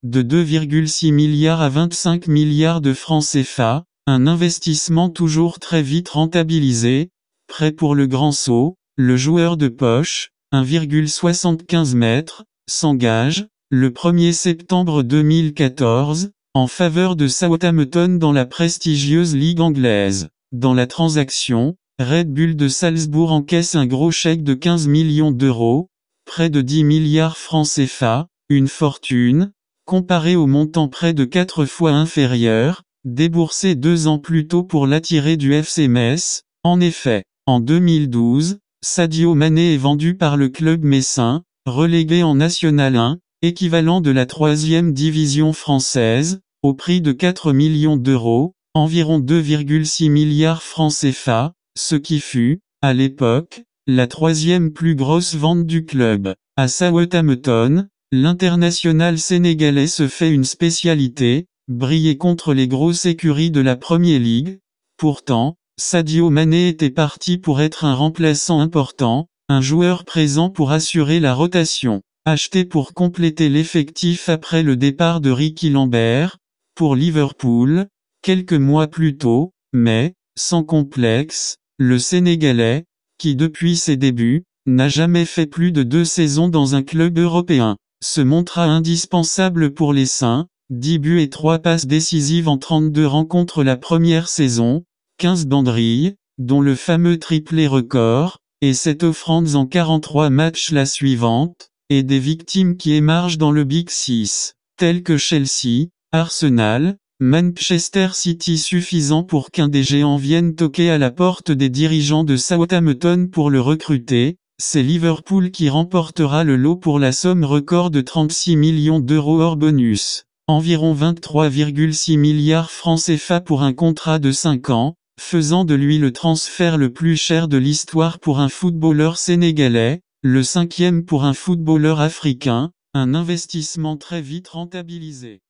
de 2,6 milliards à 25 milliards de francs CFA, un investissement toujours très vite rentabilisé. Prêt pour le grand saut, le joueur de poche, 1,75 m, s'engage, le 1er septembre 2014, en faveur de Southampton dans la prestigieuse Ligue anglaise. Dans la transaction, Red Bull de Salzbourg encaisse un gros chèque de 15 millions d'euros, près de 10 milliards francs CFA, une fortune, comparée au montant près de 4 fois inférieur, déboursé 2 ans plus tôt pour l'attirer du FC Metz. En effet, en 2012, Sadio Mané est vendu par le club messin, relégué en National 1, équivalent de la 3e division française, au prix de 4 millions d'euros, environ 2,6 milliards francs CFA, ce qui fut, à l'époque, la 3e plus grosse vente du club. À Southampton, l'international sénégalais se fait une spécialité, briller contre les grosses écuries de la Premier League. Pourtant, Sadio Mané était parti pour être un remplaçant important, un joueur présent pour assurer la rotation. Acheté pour compléter l'effectif après le départ de Ricky Lambert, pour Liverpool, quelques mois plus tôt, mais, sans complexe, le Sénégalais, qui depuis ses débuts, n'a jamais fait plus de 2 saisons dans un club européen, se montra indispensable pour les Saints, 10 buts et 3 passes décisives en 32 rencontres la première saison, 15 banderilles, dont le fameux triplé record, et 7 offrandes en 43 matchs la suivante, et des victimes qui émargent dans le Big Six, tels que Chelsea, Arsenal, Manchester City, suffisant pour qu'un des géants vienne toquer à la porte des dirigeants de Southampton pour le recruter. C'est Liverpool qui remportera le lot pour la somme record de 36 millions d'euros hors bonus, environ 23,6 milliards francs CFA pour un contrat de 5 ans, faisant de lui le transfert le plus cher de l'histoire pour un footballeur sénégalais, le 5e pour un footballeur africain, un investissement très vite rentabilisé.